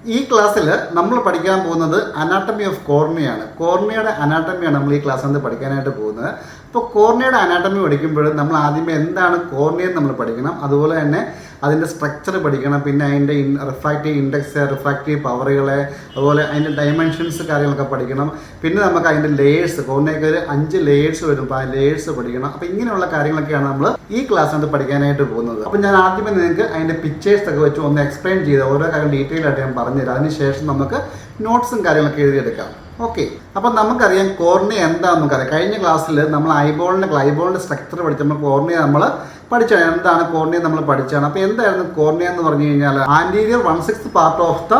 ഈ ക്ലാസ്സിൽ നമ്മൾ പഠിക്കാൻ പോകുന്നത് അനാട്ടമി ഓഫ് കോർണിയാണ്. കോർണിയയുടെ അനാട്ടമിയാണ് നമ്മൾ ഈ ക്ലാസ്സിൽ പഠിക്കാനായിട്ട് പോകുന്നത്. അപ്പോൾ കോർണിയയുടെ അനാട്ടമി പഠിക്കുമ്പോൾ നമ്മൾ ആദ്യമേ എന്താണ് കോർണിയ നമ്മൾ പഠിക്കണം, അതുപോലെ തന്നെ അതിൻ്റെ സ്ട്രക്ചർ പഠിക്കണം, പിന്നെ അതിൻ്റെ റിഫ്രാക്റ്റീവ് ഇൻഡെക്സ്, റിഫ്രാക്റ്റീവ് പവറുകളെ, അതുപോലെ അതിൻ്റെ ഡയമെൻഷൻസ് കാര്യങ്ങളൊക്കെ പഠിക്കണം. പിന്നെ നമുക്ക് അതിൻ്റെ ലേയേഴ്സ്, കോർണിയയ്ക്ക് ഒരു 5 ലേയേഴ്സ് വരും, അപ്പോൾ ആ ലേയേഴ്സ് പഠിക്കണം. അപ്പോൾ ഇങ്ങനെയുള്ള കാര്യങ്ങളൊക്കെയാണ് നമ്മൾ ഈ ക്ലാസ്സിൽ പഠിക്കാനായിട്ട് പോകുന്നത്. അപ്പോൾ ഞാൻ ആദ്യമേ നിങ്ങൾക്ക് അതിൻ്റെ പിക്ചേഴ്സൊക്കെ വെച്ച് ഒന്ന് എക്സ്പ്ലെയിൻ ചെയ്ത് ഓരോ കാര്യം ഡീറ്റെയിൽ ആയിട്ട് ഞാൻ പറഞ്ഞുതരാം. അതിനുശേഷം നമുക്ക് നോട്ട്സും കാര്യങ്ങളൊക്കെ എഴുതിയെടുക്കാം. ഓക്കെ, അപ്പം നമുക്കറിയാം കോർണിയ എന്താണെന്ന് നമുക്കറിയാം. കഴിഞ്ഞ ക്ലാസ്സിൽ നമ്മൾ ഐബോളിൻ്റെ സ്ട്രക്ചർ പഠിച്ചപ്പോൾ കോർണിയ നമ്മൾ പഠിച്ചാണ്. എന്താണ് കോർണിയ നമ്മൾ പഠിച്ചാണ്. അപ്പോൾ എന്തായിരുന്നു കോർണിയ എന്ന് പറഞ്ഞു കഴിഞ്ഞാൽ anterior 1/6 part of the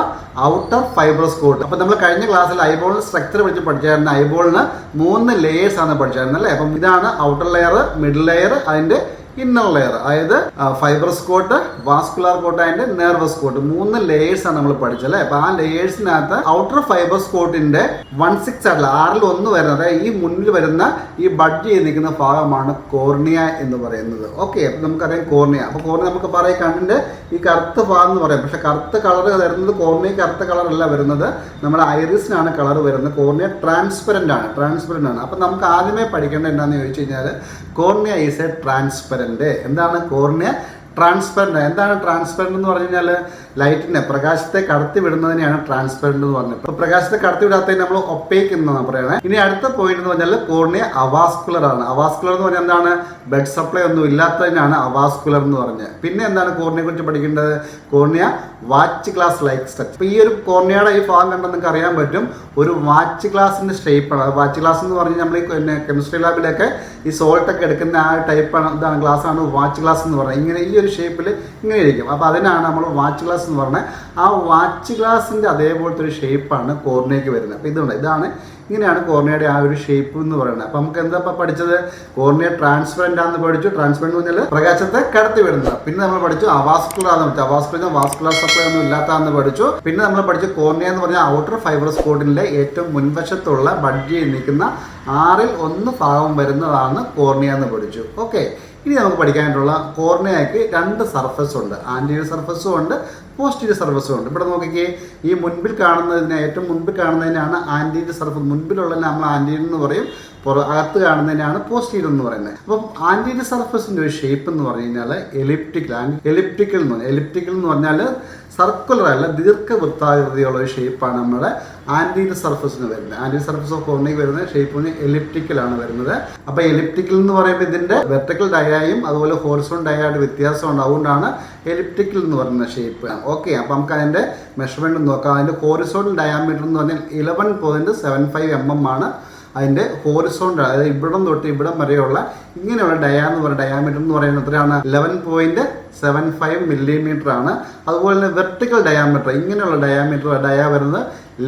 outer fibrous coat. അപ്പോൾ നമ്മൾ കഴിഞ്ഞ ക്ലാസ്സിൽ ഐബോളിൻ്റെ സ്ട്രക്ചർ പഠിച്ചായിരുന്നു. ഐബോളിന് 3 ലേയേഴ്സ് ആണ് പഠിച്ചായിരുന്നു അല്ലേ. അപ്പം ഇതാണ് ഔട്ടർ ലെയർ, മിഡിൽ ലെയർ, അതിൻ്റെ ഇന്നർ ലെയർ, അതായത് fibrous coat, vascular coat and nervous coat. 3 layers ആണ് നമ്മൾ പഠിച്ചല്ലേ. അപ്പൊ ആ ലേയേഴ്സിനകത്ത് ഔട്ടർ ഫൈബ്രസ് കോട്ടിന്റെ 1/6 ആയിട്ടുള്ള 6-1 വരുന്നത്, ഈ മുന്നിൽ വരുന്ന ഈ ബഡ്ജ് ചെയ്ത് നിൽക്കുന്ന ഭാഗമാണ് കോർണിയ എന്ന് പറയുന്നത്. ഓക്കെ, അപ്പൊ നമുക്കറിയാം കോർണിയ. അപ്പൊ കോർണിയ നമുക്ക് പറയാം കണ്ണിന്റെ ഈ കറുത്ത ഭാഗം എന്ന് പറയാം. പക്ഷെ കറുത്ത കളർ വരുന്നത് കോർണിയ കറുത്ത കളർ അല്ല വരുന്നത്, നമ്മുടെ ഐറിസിനാണ് കളർ വരുന്നത്. കോർണിയ ട്രാൻസ്പെറന്റ് ആണ്. അപ്പൊ നമുക്ക് ആദ്യമേ പഠിക്കേണ്ടത് എന്താണെന്ന് ചോദിച്ചു കഴിഞ്ഞാൽ കോർണിയ ഈസ് എ ട്രാൻസ്പെറന്റ്. എന്താണ് കോർണിയ ട്രാൻസ്പെറന്റ്? എന്താണ് ട്രാൻസ്പെറന്റ് എന്ന് പറഞ്ഞു കഴിഞ്ഞാൽ ലൈറ്റിനെ, പ്രകാശത്തെ കടത്തി വിടുന്നതിനെയാണ് ട്രാൻസ്പെറന്റ് എന്ന് പറഞ്ഞത്. ഇപ്പൊ പ്രകാശത്തെ കടത്തി വിടാത്തതിന് നമ്മൾ ഒപ്പേക്ക് എന്നാണ് പറയുന്നത്. ഇനി അടുത്ത പോയിന്റ് എന്ന് പറഞ്ഞാൽ കോർണിയ അവാസ്കുലർ ആണ്. അവാസ്കുലർ എന്ന് പറഞ്ഞാൽ എന്താണ്, ബ്ലഡ് സപ്ലൈ ഒന്നും ഇല്ലാത്തതിനാണ് അവാസ്കുലർ എന്ന് പറഞ്ഞത്. പിന്നെ എന്താണ് കോർണിയെ കുറിച്ച് പഠിക്കേണ്ടത്, cornea watch glass like structure. ഇപ്പൊ ഈ ഒരു കോർണിയയുടെ ഈ ഭാഗം കണ്ടാൽ നിങ്ങൾക്ക് അറിയാൻ പറ്റും ഒരു വാച്ച് ഗ്ലാസിന്റെ ഷേപ്പാണ്. വാച്ച് ഗ്ലാസ് എന്ന് പറഞ്ഞാൽ നമ്മൾ ഈ കെമിസ്ട്രി ലാബിലൊക്കെ ഈ സോൾട്ട് ഒക്കെ എടുക്കുന്ന ആ ടൈപ്പാണ്, ഇതാണ് ഗ്ലാസ് ആണ് വാച്ച് ഗ്ലാസ് എന്ന് പറഞ്ഞത്. ഇങ്ങനെ ഈ ഒരു ഷേപ്പിൽ ഇങ്ങനെ ഇരിക്കും. അപ്പോൾ അതിനാണ് നമ്മൾ വാച്ച് ഗ്ലാസ് എന്ന് പറഞ്ഞത്. ആ വാച്ച് ഗ്ലാസിന്റെ അതേപോലത്തെ ഒരു ഷേപ്പാണ് കോർണിയയ്ക്ക് വരുന്നത്. അപ്പോൾ ഇതാണ് ഇങ്ങനെയാണ് കോർണിയയുടെ ആ ഒരു ഷേപ്പ് എന്ന് പറയുന്നത്. അപ്പോൾ നമുക്ക് എന്താ പഠിച്ചത്, കോർണിയ ട്രാൻസ്പെറന്റ് ആണെന്ന് പഠിച്ചു. ട്രാൻസ്പെറന്റ് എന്ന് പറഞ്ഞാൽ പ്രകാശത്തെ കടത്തി വിടുന്നത്. പിന്നെ നമ്മൾ പഠിച്ചു അവാസ്കുലർ ആണെന്ന് പഠിച്ചു. അവാസ്കുലർ വാസ്കുലർ സപ്ലൈ ഒന്നും ഇല്ലാത്തതെന്ന് പഠിച്ചു. പിന്നെ നമ്മൾ പഠിച്ചു കോർണിയ എന്ന് പറഞ്ഞാൽ ഔട്ടർ ഫൈബ്രസ് കോട്ടിന്റെ ഏറ്റവും മുൻവശത്തുള്ള ബഡ്ജ് നിൽക്കുന്ന 6-1 ഭാഗം വരുന്നതാണ് കോർണിയ എന്ന് പഠിച്ചു. ഓക്കെ, ഇനി നമുക്ക് പഠിക്കാനായിട്ടുള്ള കോർണിയയ്ക്ക് 2 സർഫസ് ഉണ്ട്. ആൻറ്റീരിയർ സർഫസും ഉണ്ട്, പോസ്റ്റീരിയർ സർഫസും ഉണ്ട്. ഇവിടെ നോക്കിക്കേ, ഈ മുൻപിൽ കാണുന്നതിന് ഏറ്റവും മുൻപിൽ കാണുന്നതിനാണ് ആൻറ്റീരിയർ സർഫസ്. മുൻപിലുള്ളതിനെ നമ്മൾ ആൻറ്റീരിയർ എന്ന് പറയും, അകത്ത് കാണുന്നതിനാണ് പോസ്റ്റീരിയർ എന്ന് പറയുന്നത്. അപ്പം ആൻറ്റീരിയർ സർഫസിന്റെ ഒരു ഷേപ്പ് എന്ന് പറഞ്ഞു കഴിഞ്ഞാൽ എലിപ്റ്റിക്കൽ എന്ന് പറഞ്ഞാൽ സർക്കുലർ അല്ല, ദീർഘവൃത്താകൃതിയുള്ള ഒരു ഷേപ്പാണ് നമ്മുടെ ആൻറ്റീരിയർ സർഫസിന് വരുന്നത്. ആൻറ്റീരിയർ സർഫസ് ഓഫ് കോർണിയയ്ക്ക് വരുന്ന ഷേപ്പ് എലിപ്റ്റിക്കൽ ആണ് വരുന്നത്. അപ്പോൾ എലിപ്റ്റിക്കൽ എന്ന് പറയുമ്പോൾ ഇതിന്റെ വെർട്ടിക്കൽ ഡയായും അതുപോലെ ഹോറിസോണ്ടൽ ഡയായിട്ട് വ്യത്യാസമുണ്ട്. അതുകൊണ്ടാണ് എലിപ്റ്റിക്കൽ എന്ന് പറയുന്ന ഷേപ്പ്. ഓക്കെ, അപ്പം നമുക്ക് അതിന്റെ മെഷർമെന്റ് നോക്കാം. അതിന്റെ ഹോറിസോണ്ടൽ ഡയാമീറ്റർ എന്ന് പറഞ്ഞാൽ 11.75 mm ആണ് അതിൻ്റെ ഹോറിസോണ്ടൽ, അതായത് ഇവിടം തൊട്ട് ഇവിടം വരെയുള്ള ഇങ്ങനെയുള്ള ഡയാമീറ്റർ എന്ന് പറയുന്നത് എത്രയാണ്, 11.75 mm ആണ്. അതുപോലെ തന്നെ വെർട്ടിക്കൽ ഡയാമീറ്റർ, ഇങ്ങനെയുള്ള ഡയ വരുന്നത്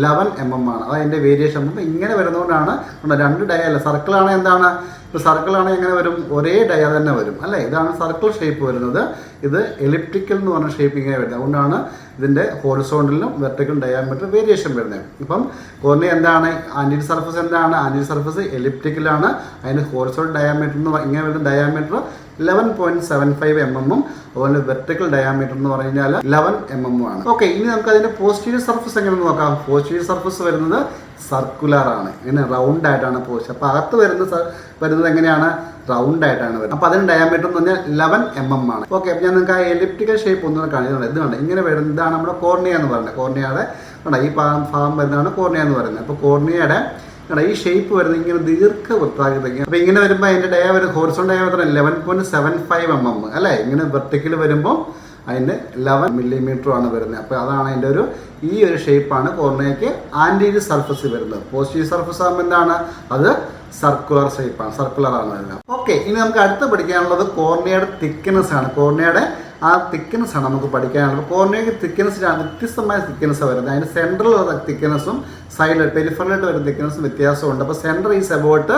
11 mm ആണ്. അതിൻ്റെ വേരിയേഷൻ. അപ്പം ഇങ്ങനെ വരുന്നതുകൊണ്ടാണ് 2 ഡയ അല്ല, സർക്കിളാണ് എന്താണ്, ഇപ്പോൾ സർക്കിളാണെങ്കിൽ എങ്ങനെ വരും, ഒരേ ഡയ തന്നെ വരും അല്ലേ. ഇതാണ് സർക്കിൾ ഷേപ്പ് വരുന്നത്. ഇത് എലിപ്റ്റിക്കൽ എന്ന് പറഞ്ഞ ഷേപ്പ് ഇങ്ങനെ വരുന്നത്. അതുകൊണ്ടാണ് ഇതിൻ്റെ ഹോറിസോണ്ടലിനും വെർട്ടിക്കൽ ഡയാമീറ്റർ വേരിയേഷൻ വരുന്നത്. ഇപ്പം കോർണിയ എന്താണ്, ആൻറ്റീരിയർ സർഫസ് എന്താണ്, ആൻറ്റീരിയർ സർഫസ് എലിപ്റ്റിക്കലാണ്. അതിൻ്റെ ഹോറിസോണ്ടൽ ഡയാമീറ്റർ എന്ന് ഇങ്ങനെ വരുന്ന ഡയാമീറ്റർ 11.75 mm അതുപോലെ വെർട്ടിക്കൽ ഡയാമീറ്റർ എന്ന് പറഞ്ഞു കഴിഞ്ഞാൽ 11 mm ആണ്. ഓക്കെ, ഇനി നമുക്ക് അതിൻ്റെ പോസ്റ്റീരിയർ സർഫസ് എങ്ങനെ നോക്കാം. പോസ്റ്റീരിയർ സർഫസ് വരുന്നത് സർക്കുലർ ആണ്, ഇങ്ങനെ റൗണ്ട് ആയിട്ടാണ് പോസ്റ്റ്. അപ്പോൾ അകത്ത് വരുന്നത് എങ്ങനെയാണ്, റൗണ്ട് ആയിട്ടാണ് വരുന്നത്. അപ്പോൾ അതിന് ഡയാമീറ്റർ എന്ന് പറഞ്ഞാൽ 11 mm ആണ്. ഓക്കെ, അപ്പോൾ ഞാൻ നിങ്ങൾക്ക് ആ എലിപ്റ്റിക്കൽ ഷേപ്പ് ഒന്നും കാണിക്കുന്നുണ്ട്. ഇതുണ്ട് ഇങ്ങനെ വരുന്നത്, ഇതാണ് നമ്മുടെ കോർണിയ എന്ന് പറയുന്നത്. കോർണിയയുടെ ഈ ഭാഗം വരുന്നതാണ് കോർണിയ എന്ന് പറയുന്നത്. അപ്പോൾ കോർണിയയുടെ ഈ ഷേപ്പ് വരുന്നത് ഇങ്ങനെ ദീർഘവൃത്താകൃതിക്ക്. അപ്പോൾ ഇങ്ങനെ വരുമ്പോൾ അതിൻ്റെ ഡയ വരും, ഹോറിസോണ്ടൽ ഡയ വരുന്നത് 11.75 mm അല്ലേ. ഇങ്ങനെ വെർട്ടിക്കൽ വരുമ്പോൾ അതിൻ്റെ 11 mm ആണ് വരുന്നത്. അപ്പോൾ അതാണ് അതിൻ്റെ ഈ ഒരു ഷേപ്പാണ് കോർണിയയ്ക്ക് ആൻറ്റീരിയർ സർഫസ് വരുന്നത്. പോസ്റ്റീരിയർ സർഫസ് ആകുമ്പോൾ എന്താണ്, അത് സർക്കുലർ ഷേപ്പാണ്, സർക്കുലർ ആണ് വരുന്നത്. ഓക്കെ, ഇനി നമുക്ക് അടുത്ത് പഠിക്കാനുള്ളത് കോർണിയയുടെ തിക്നെസ് ആണ്. കോർണിയയുടെ ആ തിക്നെസ് ആണ് നമുക്ക് പഠിക്കാനുള്ളത്. കോർണിയയ്ക്ക് തിക്നെസ്സിലാണ് വ്യത്യസ്തമായ തിക്നെസ് വരുന്നത്. അതിൻ്റെ സെൻട്രൽ തിക്നെസ്സും സൈഡിൽ പെരിഫറലായിട്ട് വരുന്ന തിക്നെസ്സും വ്യത്യാസമുണ്ട്. അപ്പോൾ സെൻറ്റർ ഈസ് അബൌട്ട്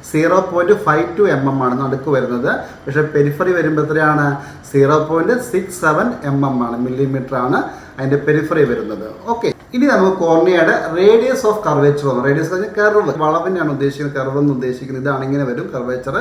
0.52 mm ആണ് നടുക്ക് വരുന്നത്. പക്ഷേ പെരിഫറി വരുമ്പോൾ എത്രയാണ്, 0.67 mm ആണ്, മില്ലിമീറ്റർ ആണ് അതിൻ്റെ പെരിഫറി വരുന്നത്. ഓക്കെ, ഇനി നമുക്ക് കോർണിയയുടെ റേഡിയസ് ഓഫ് കർവേച്ചർ റേഡിയസ് പറഞ്ഞാൽ കർവ് വളവിനെയാണ് ഉദ്ദേശിക്കുന്നത് കർവ് എന്ന് ഉദ്ദേശിക്കുന്നത് ഇതാണ് ഇങ്ങനെ വരും കർവേച്ചർ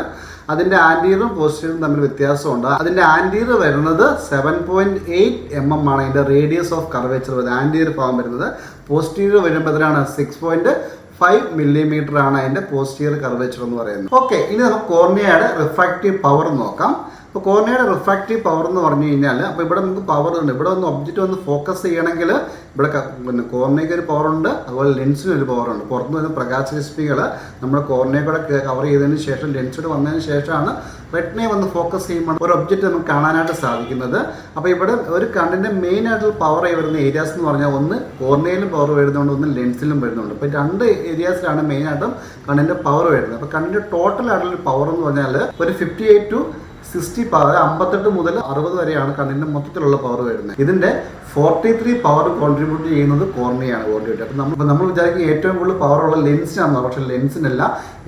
അതിന്റെ ആന്റീരിയറും പോസ്റ്റീരിയറും തമ്മിൽ വ്യത്യാസമുണ്ട് അതിന്റെ ആന്റീരിയർ വരുന്നത് 7.8 mm ആണ് അതിന്റെ റേഡിയസ് ഓഫ് കർവേച്ചർ വരുന്നത് ആന്റീരിയർ ഭാഗം വരുന്നത് പോസ്റ്റീരിയർ വരുമ്പോൾ എത്രയാണ് 6.5 millimeter ആണ് അതിന്റെ പോസ്റ്റീരിയർ കർവേച്ചർ എന്ന് പറയുന്നത് ഓക്കെ ഇനി നമുക്ക് കോർണിയയുടെ റിഫ്രാക്റ്റീവ് പവർ നോക്കാം അപ്പോൾ കോർണിയയുടെ റിഫ്രാക്റ്റീവ് പവർ എന്ന് പറഞ്ഞു കഴിഞ്ഞാൽ അപ്പോൾ ഇവിടെ നമുക്ക് പവർ ഉണ്ട് ഇവിടെ ഒന്ന് ഒബ്ജക്റ്റ് ഒന്ന് ഫോക്കസ് ചെയ്യണമെങ്കിൽ ഇവിടെ പിന്നെ കോർണിയയ്ക്ക് ഒരു പവർ ഉണ്ട് അതുപോലെ ലെൻസിന് ഒരു പവർ ഉണ്ട് പുറത്തു നിന്ന് പ്രകാശരശ്മികൾ നമ്മുടെ കോർണിയ കൂടെ കവർ ചെയ്തതിന് ശേഷം ലെൻസിൽ വന്നതിന് ശേഷമാണ് റെറ്റിനെ വന്ന് ഫോക്കസ് ചെയ്യുമ്പോൾ ഒരു ഒബ്ജക്റ്റ് നമുക്ക് കാണാനായിട്ട് സാധിക്കുന്നത് അപ്പോൾ ഇവിടെ ഒരു കണ്ണിൻ്റെ മെയിൻ ആയിട്ടുള്ള പവർ വരുന്ന ഏരിയാസ് എന്ന് പറഞ്ഞാൽ ഒന്ന് കോർണിയയിലും പവർ വരുന്നുണ്ട് ഒന്ന് ലെൻസിലും വരുന്നുണ്ട് അപ്പോൾ രണ്ട് ഏരിയാസിലാണ് മെയിനായിട്ടും കണ്ണിൻ്റെ പവർ വരുന്നത് അപ്പോൾ കണ്ണിൻ്റെ ടോട്ടൽ ആയിട്ടുള്ള പവർ എന്ന് പറഞ്ഞാൽ ഒരു 58 to 60 പവർ 58 മുതൽ 60 വരെയാണ് കണ്ണിൻ്റെ മൊത്തത്തിലുള്ള പവർ വരുന്നത് ഇതിൻ്റെ 43 പവർ കോൺട്രിബ്യൂട്ട് ചെയ്യുന്നത് കോർണിയാണ് കോൺട്രിബ്യൂട്ട് അപ്പോൾ നമ്മൾ വിചാരിക്കും ഏറ്റവും കൂടുതൽ പവറുള്ള ലെൻസിനാണ് പക്ഷേ ലെൻസിനല്ല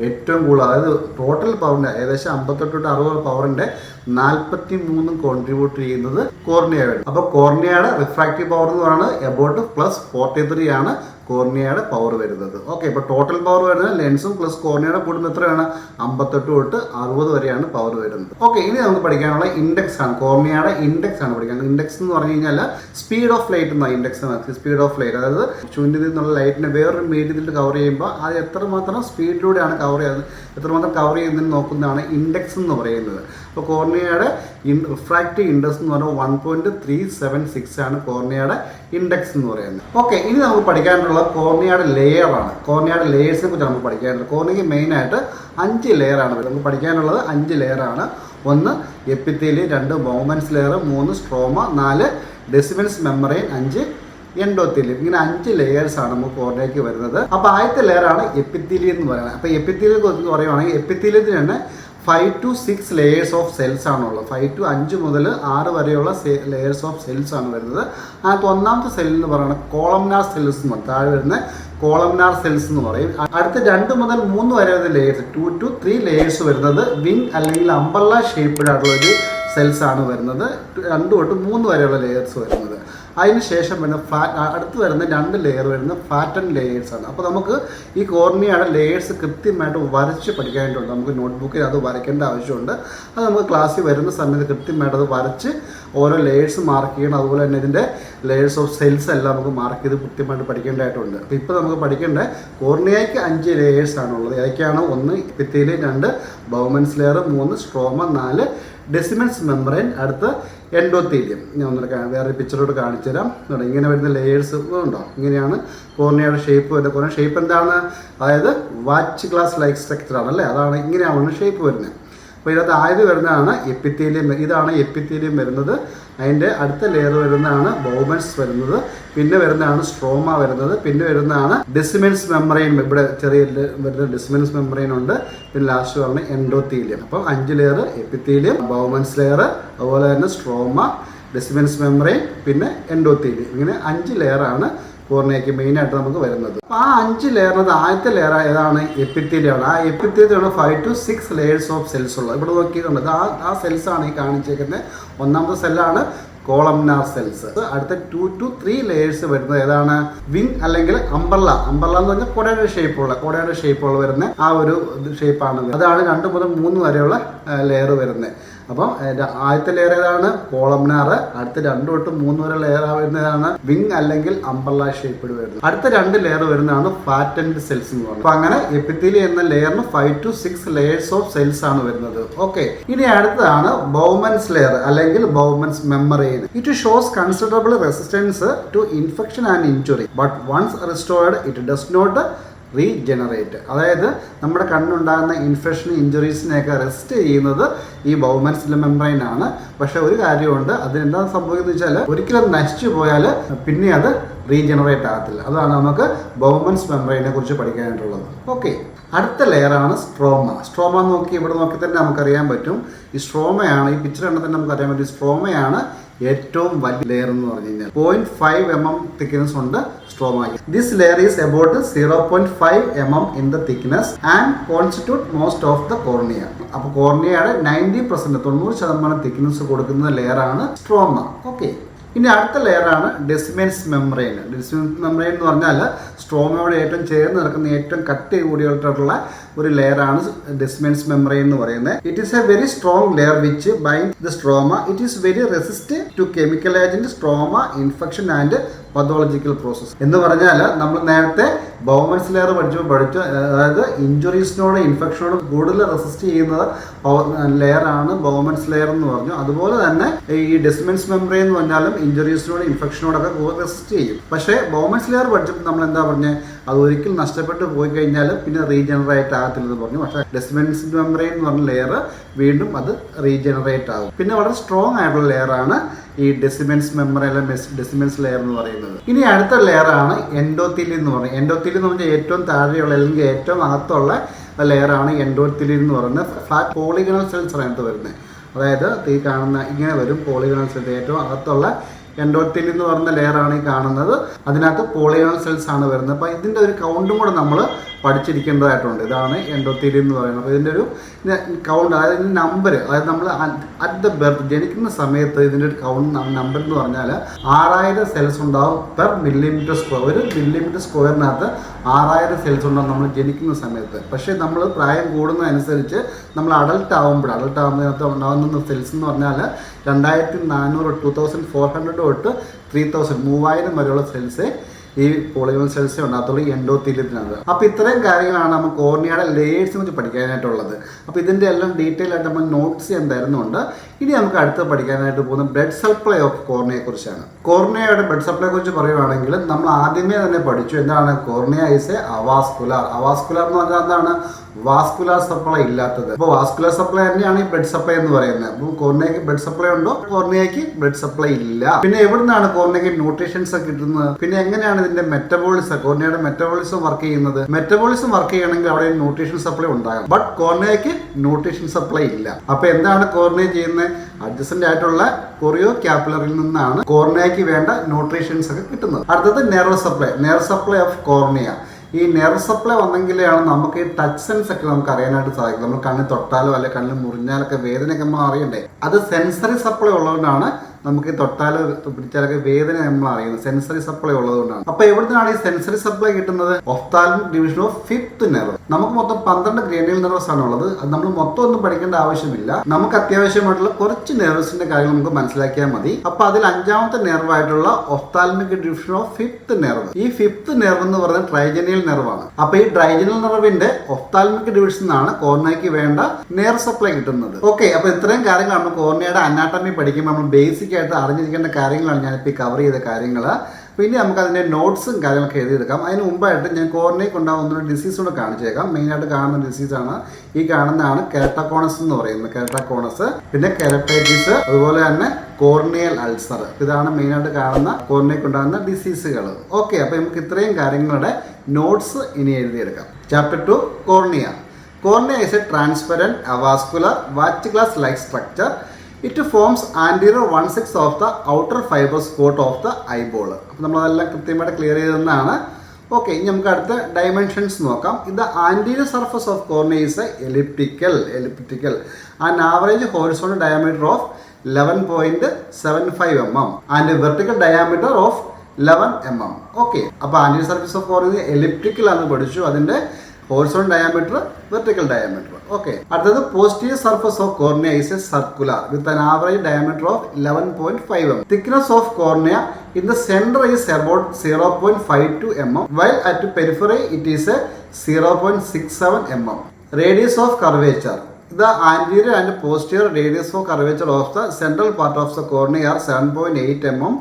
ഏറ്റവും കൂടുതൽ അതായത് ടോട്ടൽ പവറിൻ്റെ ഏകദേശം 58 to 60 പവറിൻ്റെ 43 കോൺട്രിബ്യൂട്ട് ചെയ്യുന്നത് കോർണിയയാണ് അപ്പോൾ കോർണിയയുടെ റിഫ്രാക്റ്റീവ് പവർ എന്ന് പറയുന്നത് എബൌട്ട് +43 ആണ് കോർണിയയുടെ പവർ വരുന്നത് ഓക്കെ ഇപ്പോൾ ടോട്ടൽ പവർ വരുന്നത് ലെൻസും പ്ലസ് കോർണിയയുടെ കൂടുമ്പോൾ എത്രയാണ് 58 തൊട്ട് 60 വരെയാണ് പവർ വരുന്നത് ഓക്കെ ഇനി നമുക്ക് പഠിക്കാനുള്ള ഇൻഡെക്സ് ആണ് കോർണിയയുടെ ഇൻഡെക്സ് ആണ് പഠിക്കുന്നത് ഇൻഡെക്സ് എന്ന് പറഞ്ഞു കഴിഞ്ഞാൽ സ്പീഡ് ഓഫ് ലൈറ്റ് എന്നാണ് ഇൻഡെക്സ് സ്പീഡ് ഓഫ് ലൈറ്റ് അതായത് ചുണ്ടിൽ നിന്നുള്ള ലൈറ്റിനെ വേറൊരു മീഡിയത്തിൽ കവർ ചെയ്യുമ്പോൾ അത് എത്രമാത്രം സ്പീഡിലൂടെയാണ് കവർ ചെയ്യുന്നത് എത്രമാത്രം കവർ ചെയ്യുന്നതെന്ന് നോക്കുന്നതാണ് ഇൻഡെക്സ് എന്ന് പറയുന്നത് അപ്പോൾ കോർണിയയുടെ റിഫ്രാക്റ്റീവ് ഇൻഡെക്സ് എന്ന് പറയുന്നത് 1.376 ആണ് കോർണിയയുടെ ഇൻഡെക്സ് എന്ന് പറയുന്നത് ഓക്കെ ഇനി നമുക്ക് പഠിക്കാനുള്ള കോർണിയയുടെ ലെയർ ആണ് കോർണിയയുടെ ലെയേഴ്സിനെ കുറിച്ച് നമുക്ക് പഠിക്കാനുള്ളത് കോർണിയയ്ക്ക് മെയിനായിട്ട് 5 ലെയറാണ് നമുക്ക് പഠിക്കാനുള്ളത് 5 ലെയറാണ് 1 epithelium 2 Bowman's layer 3 stroma 4 Descemet's membrane 5 endothelium ഇങ്ങനെ 5 ലെയേഴ്സ് ആണ് നമുക്ക് കോർണിയയ്ക്ക് വരുന്നത് അപ്പോൾ ആദ്യത്തെ ലെയറാണ് എപ്പിത്തീലിയം എന്ന് പറയുന്നത് അപ്പോൾ എപ്പിത്തീലിയം കുറിച്ച് പറയുവാണെങ്കിൽ എപ്പിത്തീലിയത്തിന് തന്നെ 5 to 6 ലെയേഴ്സ് ഓഫ് സെൽസ് ആണുള്ളത് 5 മുതൽ 6 വരെയുള്ള ലെയേഴ്സ് ഓഫ് സെൽസ് ആണ് വരുന്നത് അതിനകത്ത് ഒന്നാമത്തെ സെല്ല് എന്ന് പറയുന്നത് കോളംനാർ സെൽസ് എന്ന് പറയും താഴെ വരുന്ന കോളംനാർ സെൽസ് എന്ന് പറയും അടുത്ത 2 മുതൽ 3 വരെ വരുന്ന ലെയേഴ്സ് 2 to 3 ലെയേഴ്സ് വരുന്നത് വിങ് അല്ലെങ്കിൽ അംബർല ഷേപ്പിലായിട്ടുള്ള ഒരു സെൽസ് ആണ് വരുന്നത് 2 തൊട്ട് 3 വരെയുള്ള ലെയേഴ്സ് വരുന്നത് അതിനുശേഷം വരുന്ന അടുത്ത് വരുന്ന 2 ലെയർ വരുന്ന ഫാറ്റൻ ലെയേഴ്സ് ആണ് അപ്പോൾ നമുക്ക് ഈ കോർണിയയുടെ ലെയേഴ്സ് കൃത്യമായിട്ട് വരച്ച് പഠിക്കാനായിട്ടുണ്ട് നമുക്ക് നോട്ട്ബുക്കിൽ അത് വരയ്ക്കേണ്ട ആവശ്യമുണ്ട് അത് നമുക്ക് ക്ലാസ്സിൽ വരുന്ന സമയത്ത് കൃത്യമായിട്ട് അത് വരച്ച് ഓരോ ലെയേഴ്സ് മാർക്ക് ചെയ്യണം അതുപോലെ തന്നെ ഇതിൻ്റെ ലെയേഴ്സ് ഓഫ് സെൽസ് എല്ലാം നമുക്ക് മാർക്ക് ചെയ്ത് കൃത്യമായിട്ട് പഠിക്കേണ്ടതായിട്ടുണ്ട് അപ്പോൾ ഇപ്പോൾ നമുക്ക് പഠിക്കേണ്ട കോർണിയയ്ക്ക് 5 ലെയേഴ്സ് ആണുള്ളത് ഏതൊക്കെയാണ് 1 epithelium 2 Bowman's layer 3 stroma 4 Descemet's membrane അടുത്ത് എൻഡോത്തീലിയം ഞാൻ ഒന്നുകൂടെ വേറെ പിക്ചറോട് കാണിച്ചു തരാം ഇങ്ങനെ വരുന്ന ലെയേഴ്സ് ഉണ്ടോ ഇങ്ങനെയാണ് കോർണിയയുടെ ഷേപ്പ് വരുന്നത് കോർണിയ ഷേപ്പ് എന്താണ് അതായത് വാച്ച് ഗ്ലാസ് ലൈക്ക് സ്ട്രക്ചർ ആണല്ലേ അതാണ് ഇങ്ങനെയാണ് ഷേപ്പ് വരുന്നത് അപ്പോൾ ഇതിനകത്ത് ആദ്യം വരുന്നതാണ് എപ്പിത്തീലിയം ഇതാണ് എപ്പിത്തീലിയം വരുന്നത് അതിൻ്റെ അടുത്ത ലെയർ വരുന്നതാണ് ബൗമൻസ് വരുന്നത് പിന്നെ വരുന്നതാണ് സ്ട്രോമ വരുന്നത് പിന്നെ വരുന്നതാണ് ഡെസിമൻസ് മെമ്പറൈൻ ഇവിടെ ചെറിയ വരുന്ന ഡെസിമൻസ് മെമ്പറൈൻ ഉണ്ട് പിന്നെ ലാസ്റ്റ് പറഞ്ഞ എൻഡോത്തീലിയം അപ്പം 5 ലെയർ എപ്പിത്തീലിയം ബൗമൻസ് ലെയർ അതുപോലെ തന്നെ സ്ട്രോമ ഡെസിമൻസ് മെമ്പറൈൻ പിന്നെ എൻഡോത്തീലിയം ഇങ്ങനെ 5 ലെയറാണ് കോർണിയയ്ക്ക് മെയിനായിട്ട് നമുക്ക് വരുന്നത് അപ്പോൾ ആ 5 ലെയറിനത് ആദ്യത്തെ ലെയർ ഏതാണ് എപ്പിത്തീലിയമാണ് ആ എപ്പിത്തീലിയമാണ് 5 to 6 ലെയേഴ്സ് ഓഫ് സെൽസ് ഉള്ളത് ഇവിടെ നോക്കിയിട്ടുണ്ട് ആ സെൽസാണ് ഈ കാണിച്ചേക്കുന്നത് ഒന്നാമത്തെ സെല്ലാണ് കോളംനാർ സെൽസ് അടുത്ത 2 to 3 ലെയേഴ്സ് വരുന്നത് ഏതാണ് വിങ് അല്ലെങ്കിൽ അംബർല എന്ന് പറഞ്ഞാൽ കൊടയുടെ ഷേപ്പുള്ള വരുന്ന ആ ഒരു ഷേപ്പാണ് അതാണ് 2 മുതൽ 3 വരെയുള്ള ലെയർ വരുന്നത് അപ്പം ആദ്യത്തെ ലെയർ ഏതാണ് കോളംനാർ അടുത്ത 2 തൊട്ട് 3 വരെ ലെയർ വരുന്നതാണ് വിങ് അല്ലെങ്കിൽ അംബർല ഷേപ്പിൽ വരുന്നത് അടുത്ത 2 ലെയർ വരുന്നതാണ് ഫാറ്റൻഡ് സെൽസ് എന്ന് പറയുന്നത് അപ്പൊ അങ്ങനെ എപ്പിത്തീലിയം എന്ന ലെയറിന് 5 to 6 ലെയേഴ്സ് ഓഫ് സെൽസ് ആണ് വരുന്നത് ഓക്കെ ഇനി അടുത്തതാണ് ബൗമൻസ് ലെയർ അല്ലെങ്കിൽ ബൗമൻസ് membrane It shows considerable resistance to infection and injury, but once restored, it does not regenerate അതായത് നമ്മുടെ കണ്ണുണ്ടാകുന്ന ഇൻഫെക്ഷൻ ഇഞ്ചുറീസിനെയൊക്കെ റെസ്റ്റ് ചെയ്യുന്നത് ഈ ബൗമൻസ് മെമ്പറൈൻ ആണ് പക്ഷെ ഒരു കാര്യമുണ്ട് അതിനെന്താ സംഭവിക്കുന്നത് വെച്ചാൽ ഒരിക്കലും നശിച്ചു പോയാൽ പിന്നെ അത് റീജനറേറ്റ് ആകത്തില്ല അതാണ് നമുക്ക് ബൗമൻസ് മെമ്പറൈനെ കുറിച്ച് പഠിക്കാനായിട്ടുള്ളത് ഓക്കെ അടുത്ത ലെയറാണ് സ്ട്രോമ നോക്കി ഇവിടെ നോക്കി തന്നെ നമുക്കറിയാൻ പറ്റും ഈ സ്ട്രോമയാണ് ഈ പിക്ചർ കണ്ടാൽ തന്നെ നമുക്കറിയാൻ പറ്റും സ്ട്രോമയാണ് ഏറ്റവും വലിയ ലെയർ എന്ന് പറഞ്ഞു കഴിഞ്ഞാൽ 0.5 mm തിക്നെസ് ഉണ്ട് stroma this layer is about 0.5 mm in the thickness and constitute most of the cornea അപ്പോൾ കോർണിയയുടെ 90% തിക്നെസ് കൊടുക്കുന്ന ലെയറാണ് സ്ട്രോമ ഓക്കെ ഇനി അടുത്ത ലെയറാണ് ഡെസിമെൻസ് മെംബ്രെയിൻ. ഡെസിമെൻസ് മെംബ്രെയിൻ എന്ന് പറഞ്ഞാൽ സ്ട്രോമയോട് ഏറ്റവും ചേർന്ന് നിൽക്കുന്ന ഏറ്റവും കട്ടി കൂടിയിട്ടുള്ള ഒരു ലെയറാണ് ഡെസിമെൻസ് മെംബ്രെയിൻ എന്ന് പറയുന്നത്. It is a very strong layer which bind the stroma. It is very resistant to chemical agent, stroma infection and pathological process. എന്ന് പറഞ്ഞാൽ നമ്മൾ നേരത്തെ ബൗമൻസ് ലെയർ പഠിച്ചു, അതായത് ഇഞ്ചുറീസിനോട് ഇൻഫെക്ഷനോട് കൂടുതൽ റെസിസ്റ്റ് ചെയ്യുന്നത് ലെയറാണ് ബൗമൻസ് ലെയർ എന്ന് പറഞ്ഞു. അതുപോലെ തന്നെ ഈ ഡെസിമെൻസ് മെംബ്രെയിൻ എന്ന് പറഞ്ഞാലും ഇഞ്ചുറീസിനോട് ഇൻഫെക്ഷനോടൊക്കെ കൂടുതൽ റെസിസ്റ്റ് ചെയ്യും. പക്ഷേ ബൗമൻസ് ലെയർ പഠിച്ചപ്പോൾ നമ്മൾ എന്താ പറഞ്ഞത്, അത് ഒരിക്കലും നഷ്ടപ്പെട്ടു പോയി കഴിഞ്ഞാൽ പിന്നെ റീജനറേറ്റ് ആകത്തില്ലെന്ന് പറഞ്ഞു. പക്ഷേ ഡെസിമെൻസ് മെംബ്രെയിൻ എന്ന് പറഞ്ഞ ലെയർ വീണ്ടും അത് റീജനറേറ്റ് ആകും. പിന്നെ വളരെ സ്ട്രോങ് ആയിട്ടുള്ള ലെയറാണ് ഈ ഡെസിമെൻസ് മെംബ്രെയിൻ, ഡെസിമെൻസ് ലെയർ എന്ന് പറയുന്നത്. ഇനി അടുത്ത ലെയറാണ് എൻഡോത്തീലിയം എന്ന് പറയുന്നത്. എൻഡോത്തീലിയം എന്ന് പറഞ്ഞാൽ ഏറ്റവും താഴെയുള്ള അല്ലെങ്കിൽ ഏറ്റവും അകത്തുള്ള ലെയറാണ് എൻഡോത്തീലിയം എന്ന് പറയുന്നത്. ഫ്ലാറ്റ് പോളിഗണൽ സെൽസ് ആണ് അതിനകത്ത് വരുന്നത്. അതായത് ഈ കാണുന്ന ഇങ്ങനെ വരും പോളിഗണൽ സെൽസ്. ഏറ്റവും അകത്തുള്ള എൻഡോത്തീലിയം എന്ന് പറയുന്ന ലെയറാണ് ഈ കാണുന്നത്. അതിനകത്ത് പോളിഗണൽ സെൽസ് ആണ് വരുന്നത്. അപ്പോൾ ഇതിൻ്റെ ഒരു കൗണ്ടും കൂടെ നമ്മൾ പഠിച്ചിരിക്കേണ്ടതായിട്ടുണ്ട്. ഇതാണ് എൻഡോത്തീലിയം എന്ന് പറയുന്നത്. അപ്പോൾ ഇതിൻ്റെ ഒരു കൗണ്ട്, അതായത് ഇതിൻ്റെ നമ്പർ, അതായത് നമ്മൾ അറ്റ് ദ ബർത്ത് ജനിക്കുന്ന സമയത്ത് ഇതിൻ്റെ ഒരു കൗണ്ട് നമ്പർ എന്ന് പറഞ്ഞാൽ 6000 സെൽസ് ഉണ്ടാവും പെർ മില്ലിമീറ്റർ സ്ക്വയർ. ഒരു മില്ലിമീറ്റർ സ്ക്വയറിനകത്ത് 6000 സെൽസ് ഉണ്ടാവും നമ്മൾ ജനിക്കുന്ന സമയത്ത്. പക്ഷേ നമ്മൾ പ്രായം കൂടുന്നതനുസരിച്ച് നമ്മൾ അഡൽട്ട് ആകുമ്പോഴതിനകത്ത് ഉണ്ടാകുന്ന സെൽസ് എന്ന് പറഞ്ഞാൽ 2400 2400 തൊട്ട് 3000 3000 വരെയുള്ള സെൽസ് ഈ പോളിഗണൽ സെൽസ് ഉണ്ടാകത്തുള്ളൂ ഈ എൻഡോത്തീലിയത്തിനകത്ത്. അപ്പോൾ ഇത്രയും കാര്യങ്ങളാണ് നമ്മൾ കോർണിയയുടെ ലേയേഴ്സിനെ കുറിച്ച് പഠിക്കാനായിട്ടുള്ളത്. അപ്പോൾ ഇതിൻ്റെ എല്ലാം ഡീറ്റെയിൽ ആയിട്ട് നമ്മൾ നോട്ട്സ് ചെയ്യാൻ തരുന്നുണ്ട്. ഇനി നമുക്ക് അടുത്ത് പഠിക്കാനായിട്ട് പോകുന്ന ബ്ലഡ് സപ്ലൈ ഓഫ് കോർണിയയെ കുറിച്ചാണ്. കോർണിയയുടെ ബ്ലഡ് സപ്ലൈയെ കുറിച്ച് പറയുകയാണെങ്കിൽ നമ്മൾ ആദ്യമേ തന്നെ പഠിച്ചു എന്താണ് കോർണിയ ഈസ് എ അവാസ്കുലാർ. അവാസ്കുലാർ എന്ന് പറഞ്ഞാൽ എന്താണ്, വാസ്കുലാർ സപ്ലൈ ഇല്ലാത്തത്. അപ്പോൾ വാസ്കുലാർ സപ്ലൈ തന്നെയാണ് ഈ ബ്ലഡ് സപ്ലൈ എന്ന് പറയുന്നത്. അപ്പോൾ കോർണിയയ്ക്ക് ബ്ലഡ് സപ്ലൈ ഉണ്ടോ, കോർണിയയ്ക്ക് ബ്ലഡ് സപ്ലൈ ഇല്ല. പിന്നെ എവിടുന്നാണ് കോർണിയയ്ക്ക് ന്യൂട്രീഷൻസ് കിട്ടുന്നത്, പിന്നെ എങ്ങനെയാണ് ഇതിന്റെ മെറ്റബോളിസം, കോർണിയയുടെ മെറ്റബോളിസം വർക്ക് ചെയ്യുന്നത്. മെറ്റബോളിസം വർക്ക് ചെയ്യണമെങ്കിൽ അവിടെ ന്യൂട്രീഷൻ സപ്ലൈ ഉണ്ടാകും. ബട്ട് കോർണിയയ്ക്ക് ന്യൂട്രീഷൻ സപ്ലൈ ഇല്ല. അപ്പൊ എന്താണ് കോർണിയ ചെയ്യുന്നത്, അഡ്ജസന്റ് ആയിട്ടുള്ള കൊറിയോ ക്യാപ്പിലറിൽ നിന്നാണ് കോർണിയയ്ക്ക് വേണ്ട ന്യൂട്രീഷൻസ് ഒക്കെ കിട്ടുന്നത്. അടുത്തത് nerve supply, nerve supply of cornea. ഈ നെർവ് സപ്ലൈ വന്നെങ്കിലാണ് നമുക്ക് ഈ ടച്ച് സെൻസ് ഒക്കെ നമുക്ക് അറിയാനായിട്ട് സാധിക്കും. നമ്മൾ കണ്ണിൽ തൊട്ടാലോ അല്ലെ കണ്ണിൽ മുറിഞ്ഞാലൊക്കെ വേദനയൊക്കെ നമ്മൾ അറിയണ്ടേ. അത് സെൻസറി സപ്ലൈ ഉള്ളതുകൊണ്ടാണ് നമുക്ക് തൊട്ടാലോ പിടിച്ചാലൊക്കെ വേദന നമ്മൾ അറിയുന്നത്, സെൻസറി സപ്ലൈ ഉള്ളതുകൊണ്ടാണ്. അപ്പൊ എവിടുന്നാണ് ഈ സെൻസറി സപ്ലൈ കിട്ടുന്നത്, ophthalmic division of fifth nerve. നമുക്ക് മൊത്തം 12 ഗ്രേനിയൽ നെർവ്സ് ആണ് ഉള്ളത്. അത് നമ്മൾ മൊത്തം ഒന്നും പഠിക്കേണ്ട ആവശ്യമില്ല. നമുക്ക് അത്യാവശ്യമായിട്ടുള്ള കുറച്ച് നെർവ്സിന്റെ കാര്യങ്ങൾ നമുക്ക് മനസ്സിലാക്കിയാൽ മതി. അപ്പൊ അതിൽ 5ാമത്തെ നെർവ് ആയിട്ടുള്ള ophthalmic division of fifth nerve. ഈ ഫിഫ്ത്ത് നെർവ് എന്ന് പറയുന്നത് ട്രൈജനിയൽ നെർവാണ്. അപ്പൊ ഈ ട്രൈജനിയൽ നെർവിന്റെ ഒഫ്താൽമിക് ഡിവിഷൻ ആണ് കോർണിയയ്ക്ക് വേണ്ട നെർവ് സപ്ലൈ കിട്ടുന്നത്. ഓക്കെ, അപ്പൊ ഇത്രയും കാര്യങ്ങളാണ് കോർണിയയുടെ അനാട്ടമി പഠിക്കുമ്പോൾ നമ്മൾ ബേസിക് ആയിട്ട് അറിഞ്ഞിരിക്കേണ്ട കാര്യങ്ങളാണ് ഞാനിപ്പോൾ കവർ ചെയ്ത കാര്യങ്ങൾ. പിന്നെ നമുക്ക് അതിൻ്റെ നോട്ട്സും കാര്യങ്ങളൊക്കെ എഴുതിയെടുക്കാം. അതിന് മുമ്പായിട്ട് ഞാൻ കോർണിയയ്ക്ക് ഉണ്ടാകുന്ന ഒരു ഡിസീസ് കൂടെ കാണിച്ചേക്കാം. മെയിനായിട്ട് കാണുന്ന ഡിസീസാണ് ഈ കാണുന്നതാണ് കെരട്ടോകോണസ് എന്ന് പറയുന്നത്. കെരട്ടോകോണസ്, പിന്നെ കെരട്ടൈറ്റിസ്, അതുപോലെ തന്നെ കോർണിയൽ അൾസർ. ഇതാണ് മെയിനായിട്ട് കാണുന്ന കോർണിയയ്ക്ക് ഉണ്ടാകുന്ന ഡിസീസുകൾ. ഓക്കെ, അപ്പോൾ നമുക്ക് ഇത്രയും കാര്യങ്ങളുടെ നോട്ട്സ് ഇനി എഴുതിയെടുക്കാം. Chapter 2 cornea. Cornea is a transparent avascular watch glass like structure. It forms anterior 1/6 of the outer fibrous coat of the eyeball. അപ്പോൾ നമ്മളതെല്ലാം കൃത്യമായിട്ട് ക്ലിയർ ചെയ്തെന്നാണ്. ഓക്കെ, ഇനി നമുക്ക് അടുത്ത ഡയമെൻഷൻസ് നോക്കാം. ഇത് anterior surface of cornea is elliptical and average horizontal diameter of 11.75 mm and vertical diameter of 11 mm. Okay, അപ്പോൾ anterior surface of cornea elliptical ആണെന്ന് പഠിച്ചു. അതിൻ്റെ horizontal diameter, vertical diameter. Okay. അടുത്തത് posterior surface of cornea is a circular with an average diameter of 11.5 mm. Thickness of cornea in the center is about 0.52 mm, while at the periphery it is a 0.67 mm. Radius of curvature. The anterior and posterior radius of curvature of the central part of the cornea are 7.8 mm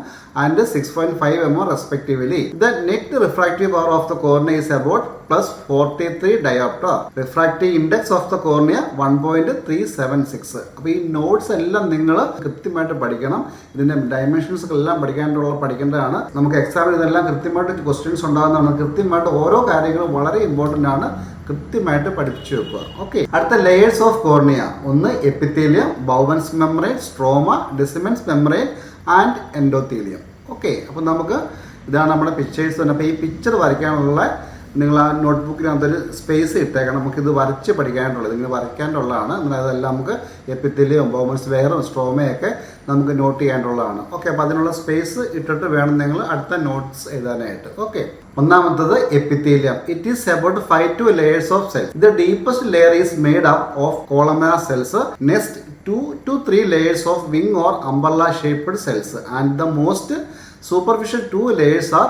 and 6.5 mm respectively. The net refractive power of the cornea is about plus 43 diopter. Refractive index of the cornea 1.376. അപ്പോൾ ഈ notes എല്ലാം നിങ്ങൾ കൃത്യമായിട്ട് പഠിക്കണം. ഇതിൻ്റെ dimensions എല്ലാം പഠിക്കേണ്ടതാണ്. നമുക്ക് എക്സാമിൽ ഇതെല്ലാം കൃത്യമായിട്ട് ക്വസ്റ്റ്യൻസ് ഉണ്ടാകുന്നതാണ്. കൃത്യമായിട്ട് ഓരോ കാര്യങ്ങളും വളരെ ഇമ്പോർട്ടൻ്റ് ആണ്. കൃത്യമായിട്ട് പഠിപ്പിച്ചു വെക്കുക. ഓക്കെ, അടുത്ത ലെയേഴ്സ് ഓഫ് കോർണിയ. ഒന്ന് epithelium, Bowman's membrane, stroma, Descemet's membrane and endothelium. Okay, അപ്പോൾ നമുക്ക് ഇതാണ് നമ്മുടെ പിക്ചേഴ്സ് തന്നെ. അപ്പോൾ ഈ പിക്ചർ വരയ്ക്കാനുള്ള നിങ്ങൾ ആ നോട്ട്ബുക്കിനകത്തൊരു സ്പേസ് ഇട്ടേക്കണം. നമുക്കിത് വരച്ച് പഠിക്കാനായിട്ടുള്ളത്, ഇങ്ങനെ വരയ്ക്കാനുള്ളതാണ്. എന്നാൽ അതെല്ലാം നമുക്ക് എപ്പിത്തീലിയം, ബോമൻസ് വെയറും സ്ട്രോമയൊക്കെ നമുക്ക് നോട്ട് ചെയ്യാനുള്ളതാണ്. ഓക്കെ, അപ്പോൾ അതിനുള്ള സ്പേസ് ഇട്ടിട്ട് വേണം നിങ്ങൾ അടുത്ത നോട്ട്സ് എഴുതാനായിട്ട്. ഓക്കെ, ഒന്നാമത്തത് epithelium. It is about 5 to 8 layers of cells. The deepest layer is made up of columnar cells. Next 2 to 3 layers of wing or umbrella shaped cells and the most superficial 2 layers are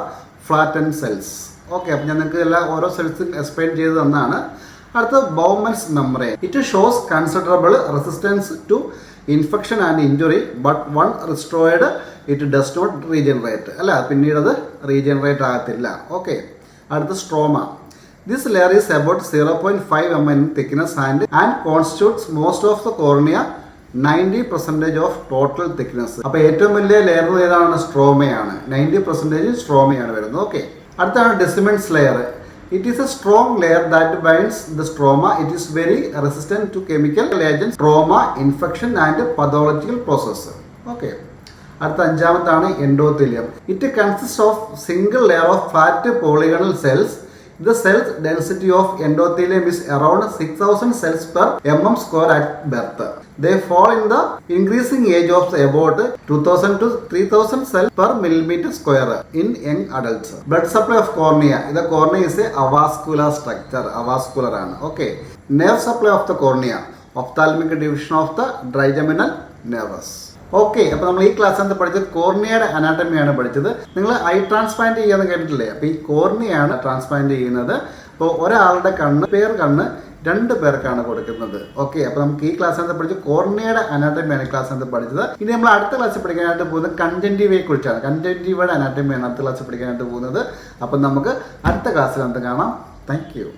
flatten cells. Okay, അപ്പം ഞാൻ നിങ്ങൾക്ക് എല്ലാം ഓരോ സെൽസും explain ചെയ്ത് തന്നാണ്. അടുത്ത Bowman's membrane. It shows considerable resistance to infection and injury but one restored it does not regenerate. അല്ല, പിന്നീട് അത് റീജനറേറ്റ് ആകത്തില്ല. ഓക്കെ, അടുത്ത stroma. This layer is about 0.5 mm in thickness and constitutes most of the cornea, 90% of total thickness. അപ്പോൾ ഏറ്റവും വലിയ layer ഏതാണ്? സ്ട്രോമയാണ്. 90% സ്ട്രോമയാണ് വരുന്നത്. ഓക്കെ, അടുത്താണ് Descemet's layer. It is a strong layer that binds the stroma. It is very resistant to chemical agents, trauma, infection and pathological process. Okay, അടുത്ത അഞ്ചാമത്താണ് endothelium. It consist of single layer of flat polygonal cells. The cell density of endothelium is around 6,000 cells per mm square at birth. They fall in the increasing age of about 2,000 to 3,000 cells per millimeter square in young adults. Blood supply of cornea. The cornea is a avascular structure. Avascular ആണ്. Okay. Nerve supply of the cornea. Ophthalmic division of the trigeminal nervus. Okay, അപ്പോൾ നമ്മൾ ഈ ക്ലാസ്സിനകത്ത് പഠിച്ചത് കോർണിയയുടെ അനാട്ടമിയാണ് പഠിച്ചത്. നിങ്ങൾ I transplant ചെയ്യാന്ന് കേട്ടിട്ടില്ലേ? അപ്പോൾ ഈ കോർണിയാണ് ട്രാൻസ്പ്ലാന്റ് ചെയ്യുന്നത്. അപ്പോൾ ഒരാളുടെ കണ്ണ്, കണ്ണ് 2 പേർക്കാണ് കൊടുക്കുന്നത്. ഓക്കെ, അപ്പോൾ നമുക്ക് ഈ ക്ലാസ്സിനകത്ത് പഠിച്ച കോർണിയയുടെ അനാട്ടമിയാണ് ഈ ക്ലാസ്സിനകത്ത് പഠിച്ചത്. ഇനി നമ്മൾ അടുത്ത ക്ലാസ്സിൽ പഠിക്കാനായിട്ട് പോകുന്നത് കൺജങ്ക്റ്റിവയെ കുറിച്ചാണ്. കൺജങ്ക്റ്റിവയുടെ അനാട്ടമിയാണ് അടുത്ത ക്ലാസ്സിൽ പഠിക്കാനായിട്ട് പോകുന്നത്. അപ്പം നമുക്ക് അടുത്ത ക്ലാസ്സിനകത്ത് കാണാം. Thank you.